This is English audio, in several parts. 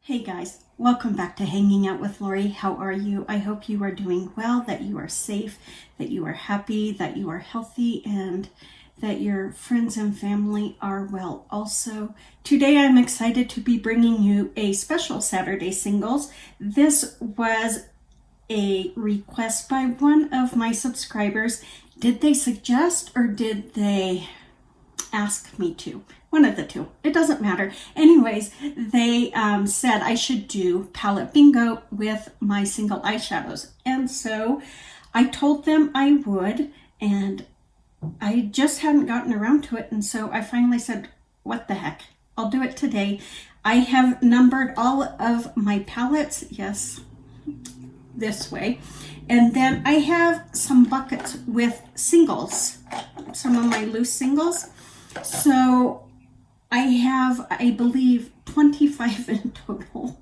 Hey guys, welcome back to Hanging Out with Lori. How are you? I hope you are doing well, that you are safe, that you are happy, that you are healthy, and that your friends and family are well also. Today I'm excited to be bringing you a special Saturday Singles. This was a request by one of my subscribers. Did they suggest or did they ask me to? One of the two. It doesn't matter. Anyways, they said I should do palette bingo with my single eyeshadows. And so I told them I would, and I just hadn't gotten around to it. And so I finally said, what the heck? I'll do it today. I have numbered all of my palettes. Yes, this way. And then I have some buckets with singles, some of my loose singles. So I have, I believe, 25 in total.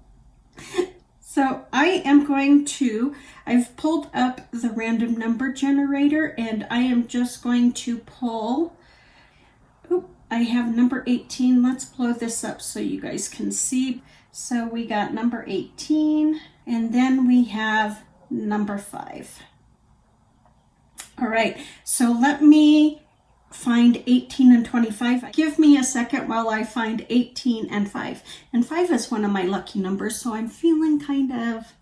So I am going to, I've pulled up the random number generator and I am just going to pull, I have number 18. Let's blow this up so you guys can see. So we got number 18 and then we have number 5. All right, so let me find 18 and 25. Give me a second while I find 18 and 5. And 5 is one of my lucky numbers, so I'm feeling kind of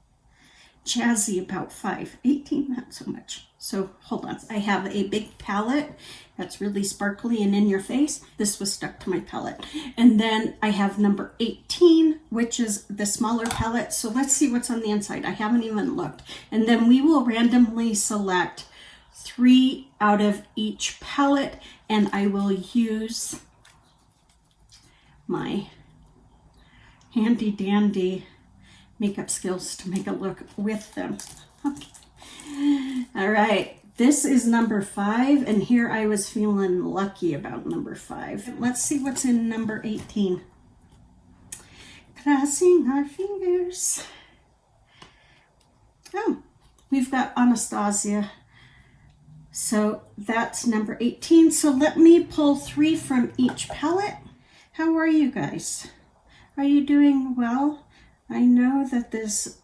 jazzy about 5. 18, not so much. So hold on. I have a big palette that's really sparkly and in your face. This was stuck to my palette. And then I have number 18, which is the smaller palette. So let's see what's on the inside. I haven't even looked. And then we will randomly select 3 out of each palette, and I will use my handy dandy makeup skills to make a look with them. Okay. All right, this is number 5, and here I was feeling lucky about number 5. Let's see what's in number 18. Crossing our fingers. Oh, we've got Anastasia. So that's number 18. So let me pull 3 from each palette. How are you guys? Are you doing well? I know that this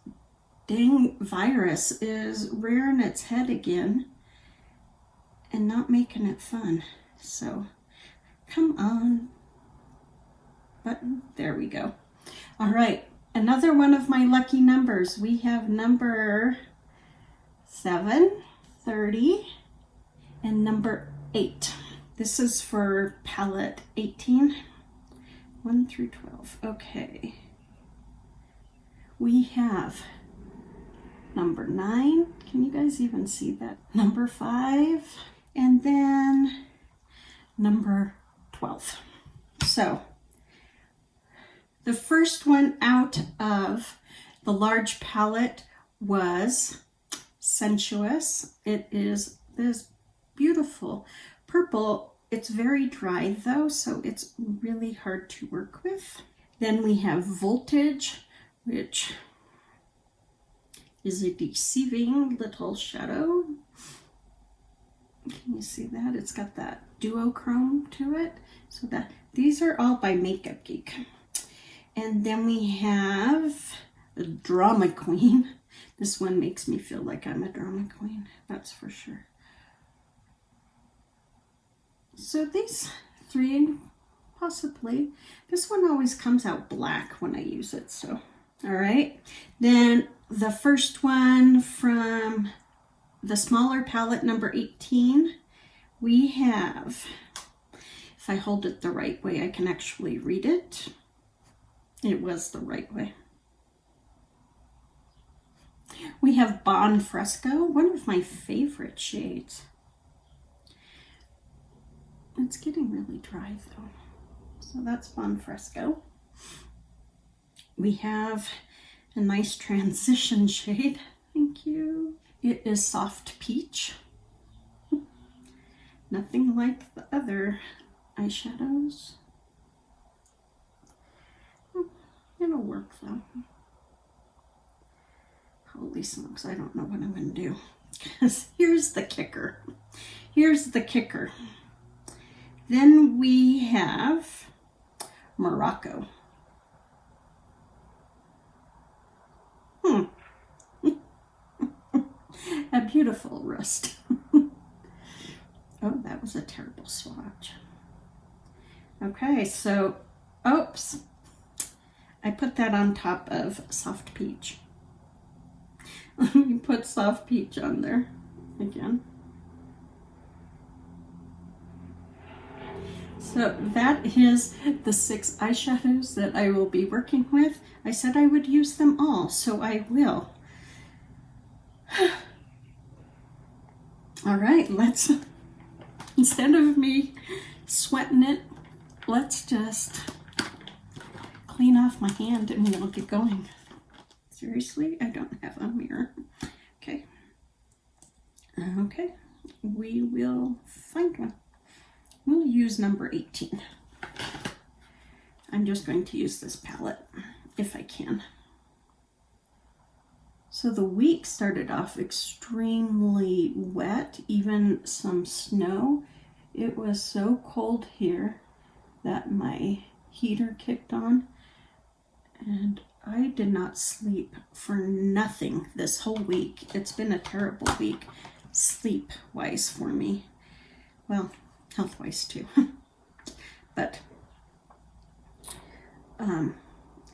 dang virus is rearing its head again and not making it fun. So come on. Button. There we go. All right. Another one of my lucky numbers. We have number 7, 30. And number 8. This is for palette 18, 1 through 12. Okay. We have number 9. Can you guys even see that? Number 5. And then number 12. So the first one out of the large palette was Sensuous. It is this beautiful purple. It's very dry though, so it's really hard to work with. Then we have Voltage, which is a deceiving little shadow. Can you see that? It's got that duochrome to it. So that these are all by Makeup Geek. And then we have a Drama Queen. This one makes me feel like I'm a drama queen, that's for sure. So these 3, possibly. This one always comes out black when I use it, so. All right. Then the first one from the smaller palette, number 18, we have, if I hold it the right way, I can actually read it. It was the right way. We have Buon Fresco, one of my favorite shades. It's getting really dry though. So that's Buon Fresco. We have a nice transition shade. Thank you. It is Soft Peach. Nothing like the other eyeshadows. It'll work though. Holy smokes, I don't know what I'm going to do. Because here's the kicker. Here's the kicker. Then we have Morocco. a beautiful wrist. Oh, that was a terrible swatch. Okay, so, oops, I put that on top of soft peach. Let me put soft peach on there again. So that is the 6 eyeshadows that I will be working with. I said I would use them all, so I will. All right, let's, instead of me sweating it, let's just clean off my hand and we'll get going. Seriously, I don't have a mirror. Okay. Okay, we will find one. We'll use number 18. I'm just going to use this palette if I can. So the week started off extremely wet, even some snow. It was so cold here that my heater kicked on, and I did not sleep for nothing this whole week. It's been a terrible week, sleep-wise for me. Well, health-wise too. But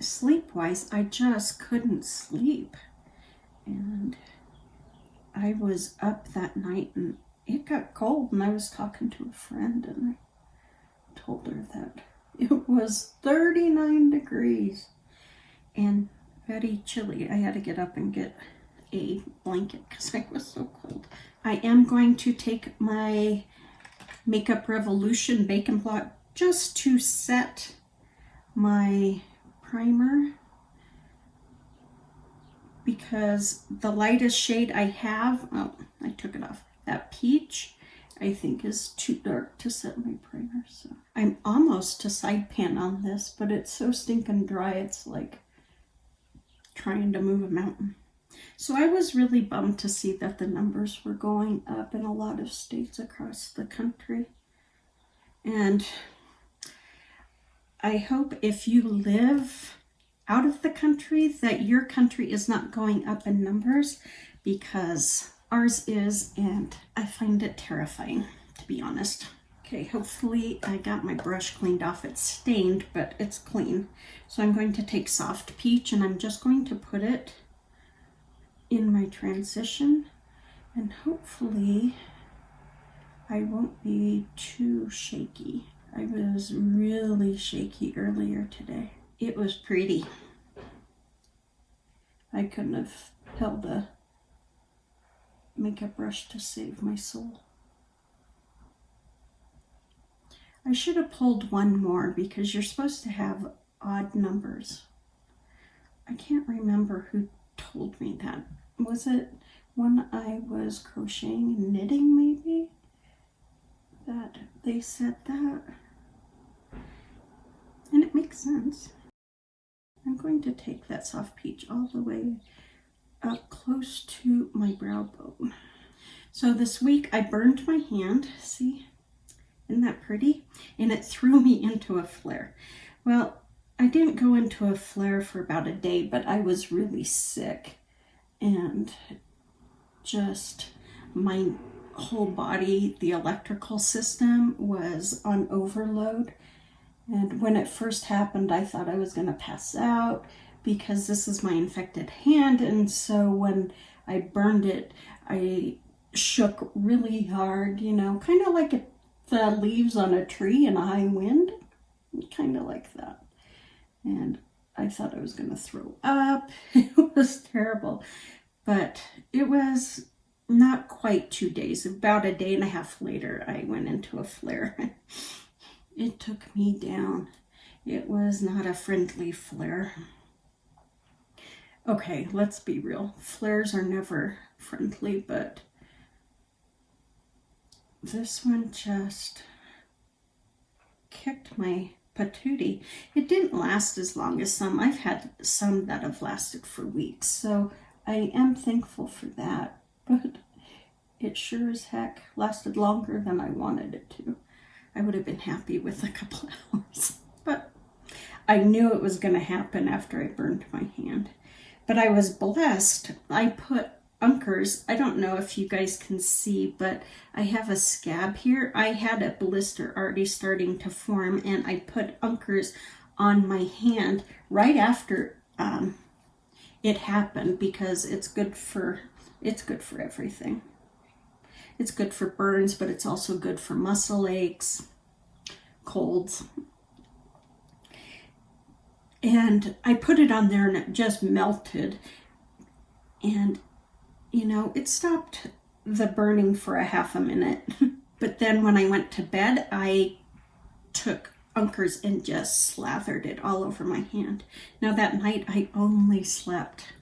sleep-wise, I just couldn't sleep. And I was up that night and it got cold, and I was talking to a friend and I told her that it was 39 degrees and very chilly. I had to get up and get a blanket because I was so cold. I am going to take my Makeup Revolution Bacon Blot just to set my primer, because the lightest shade I have, oh, I took it off, that peach, I think is too dark to set my primer. So I'm almost to side pan on this, but it's so stinking dry, it's like trying to move a mountain. So I was really bummed to see that the numbers were going up in a lot of states across the country. And I hope if you live out of the country that your country is not going up in numbers, because ours is, and I find it terrifying, to be honest. Okay, hopefully I got my brush cleaned off. It's stained, but it's clean. So I'm going to take Soft Peach and I'm just going to put it in my transition, and hopefully I won't be too shaky. I was really shaky earlier today. It was pretty. I couldn't have held a makeup brush to save my soul. I should have pulled one more because you're supposed to have odd numbers. I can't remember who told me that. Was it when I was crocheting and knitting, maybe, that they said that? And it makes sense. I'm going to take that Soft Peach all the way up close to my brow bone. So this week I burned my hand. See? Isn't that pretty? And it threw me into a flare. Well, I didn't go into a flare for about a day, but I was really sick. And just my whole body, the electrical system was on overload. And when it first happened, I thought I was going to pass out because this is my infected hand. And so when I burned it, I shook really hard, you know, kind of like the leaves on a tree in a high wind, kind of like that. And I thought I was going to throw up. It was terrible. But it was not quite 2 days. About a day and a half later, I went into a flare. It took me down. It was not a friendly flare. Okay, let's be real. Flares are never friendly, but this one just kicked my patootie. It didn't last as long as some. I've had some that have lasted for weeks, so I am thankful for that, but it sure as heck lasted longer than I wanted it to. I would have been happy with a couple hours, but I knew it was going to happen after I burned my hand. But I was blessed. I put unkers. I don't know if you guys can see, but I have a scab here. I had a blister already starting to form, and I put unkers on my hand right after it happened, because it's good for everything. It's good for burns, but it's also good for muscle aches, colds. And I put it on there and it just melted. And, you know, it stopped the burning for a half a minute. But then when I went to bed, I took unkers and just slathered it all over my hand. Now that night, I only slept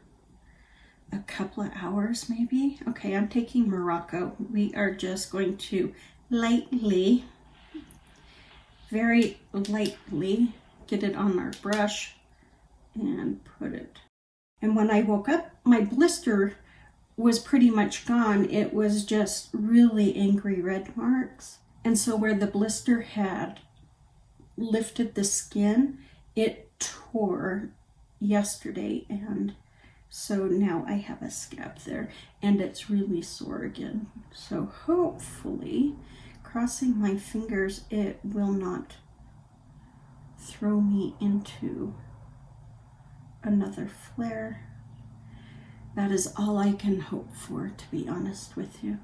a couple of hours maybe. Okay, I'm taking Morocco. We are just going to lightly, very lightly, get it on our brush and put it. And when I woke up, my blister was pretty much gone. It was just really angry red marks. And so where the blister had lifted the skin, it tore yesterday, and so now I have a scab there, and it's really sore again. So hopefully, crossing my fingers, it will not throw me into another flare. That is all I can hope for, to be honest with you.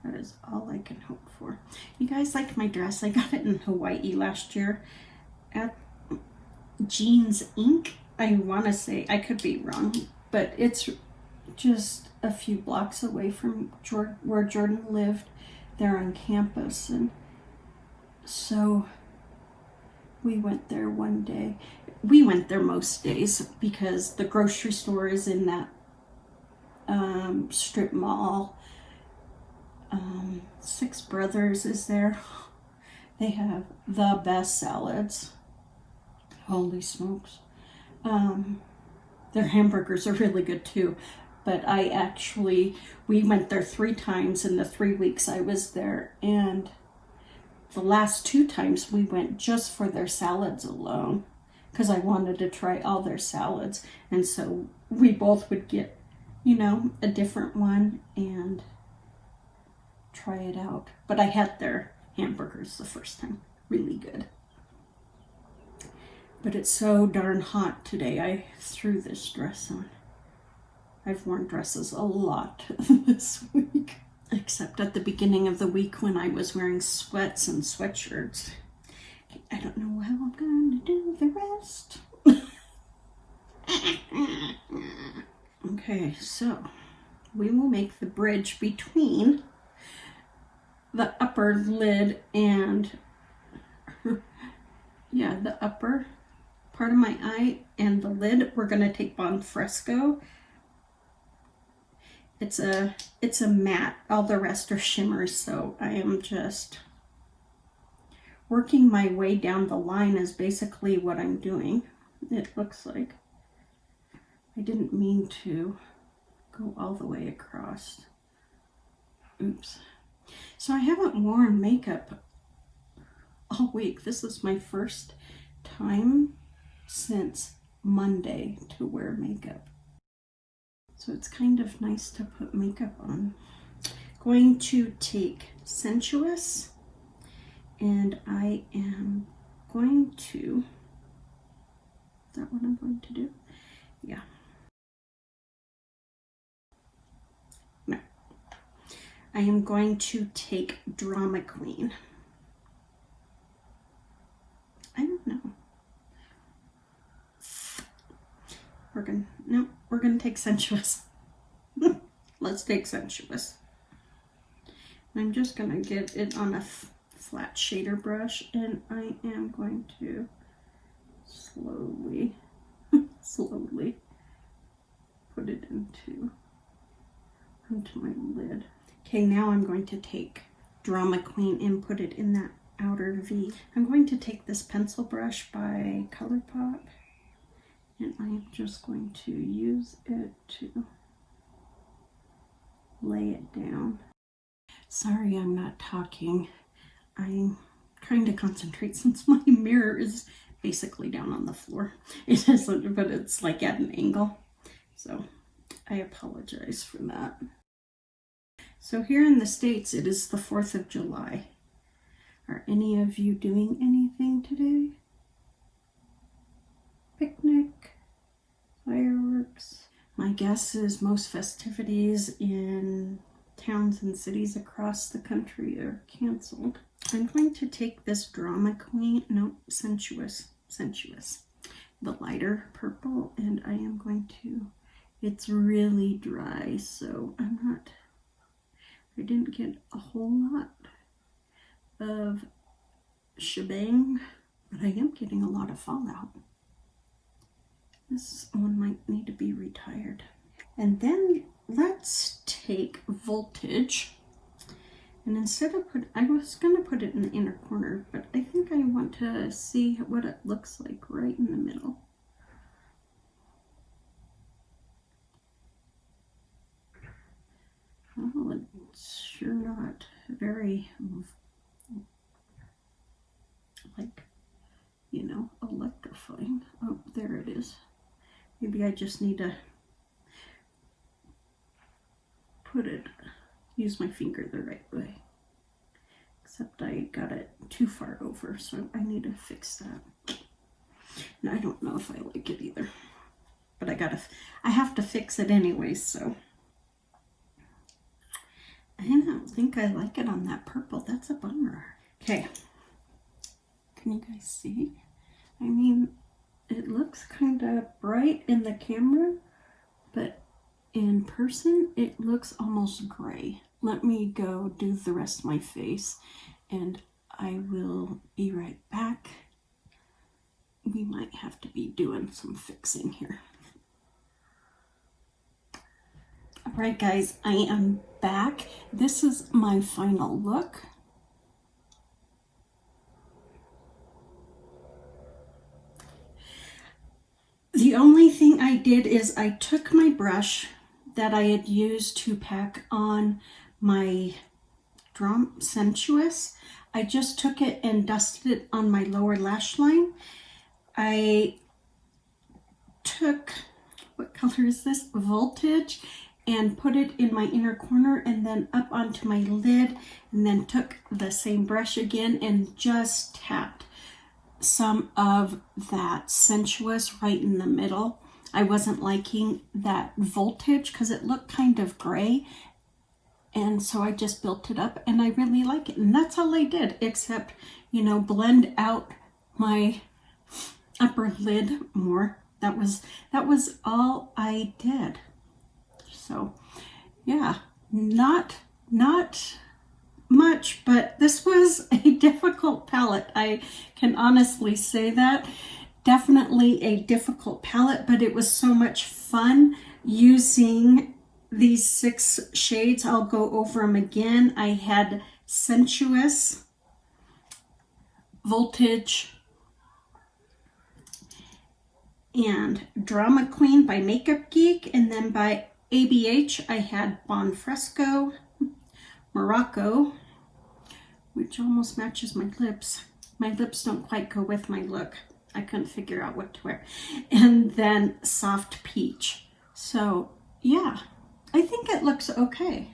That is all I can hope for. You guys like my dress? I got it in Hawaii last year at Jeans Inc. I want to say, I could be wrong, but it's just a few blocks away from where Jordan lived, there on campus. And so we went there one day. We went there most days because the grocery store is in that strip mall. Six Brothers is there. They have the best salads. Holy smokes. Their hamburgers are really good too. But we went there 3 times in the 3 weeks I was there. And the last 2 times we went just for their salads alone, because I wanted to try all their salads. And so we both would get, you know, a different one and try it out. But I had their hamburgers the first time. Really good. But it's so darn hot today. I threw this dress on. I've worn dresses a lot this week, except at the beginning of the week when I was wearing sweats and sweatshirts. I don't know how I'm going to do the rest. Okay, so we will make the bridge between the upper lid and, yeah, the upper part of my eye and the lid. We're going to take buon fresco. It's a matte. All the rest are shimmers, so I am just working my way down the line is basically what I'm doing. It looks like. I didn't mean to go all the way across. Oops. So I haven't worn makeup all week. This is my first time since Monday to wear makeup. So it's kind of nice to put makeup on. Going to take Sensuous, and I am going to, is that what I'm going to do? Yeah. No. I am going to take Drama Queen. I don't know. We're gonna take Sensuous. Let's take Sensuous. I'm just gonna get it on a flat shader brush, and I am going to slowly put it into my lid. Okay, now I'm going to take Drama Queen and put it in that outer V. I'm going to take this pencil brush by ColourPop, and I'm just going to use it to lay it down. Sorry I'm not talking. I'm trying to concentrate since my mirror is basically down on the floor. It isn't, but it's like at an angle. So I apologize for that. So here in the States, it is the 4th of July. Are any of you doing anything today? Picnic? Fireworks? My guess is most festivities in towns and cities across the country are canceled. I'm going to take this drama queen, no, sensuous, the lighter purple, and I am going to, it's really dry, so I didn't get a whole lot of shebang, but I am getting a lot of fallout. This one might need to be retired. And then let's take voltage, and instead of I was going to put it in the inner corner, but I think I want to see what it looks like right in the middle. Oh, it's sure not very, like, you know, electrifying. Oh, there it is. Maybe I just need to use my finger the right way. Except I got it too far over, so I need to fix that. And I don't know if I like it either. But I have to fix it anyway, so. I don't think I like it on that purple. That's a bummer. Okay. Can you guys see? I mean, it looks kind of bright in the camera, but in person, it looks almost gray. Let me go do the rest of my face, and I will be right back. We might have to be doing some fixing here. All right, guys, I am back. This is my final look. The only thing I did is I took my brush that I had used to pack on my sensuous. I just took it and dusted it on my lower lash line. I took, what color is this? Voltage, and put it in my inner corner and then up onto my lid, and then took the same brush again and just tapped some of that sensuous right in the middle. I wasn't liking that voltage because it looked kind of gray, and so I just built it up, and I really like it. And that's all I did, except, you know, blend out my upper lid more. That was all I did. So yeah, not much, but this was a difficult palette. I can honestly say that. Definitely a difficult palette, but it was so much fun using these 6 shades. I'll go over them again. I had Sensuous, Voltage, and Drama Queen by Makeup Geek, and then by ABH I had Buon Fresco, Morocco, which almost matches my lips. My lips don't quite go with my look. I couldn't figure out what to wear. And then Soft Peach. So yeah, I think it looks okay.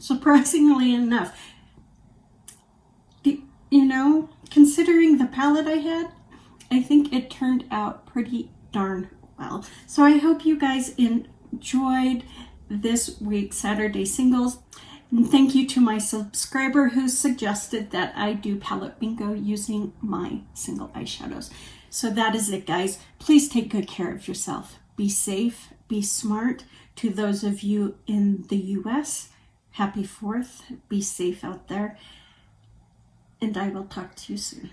Surprisingly enough. You know, considering the palette I had, I think it turned out pretty darn well. So I hope you guys enjoyed this week's Saturday Singles. And thank you to my subscriber who suggested that I do palette bingo using my single eyeshadows. So that is it, guys. Please take good care of yourself. Be safe, be smart. To those of you in the US, happy 4th. Be safe out there. And I will talk to you soon.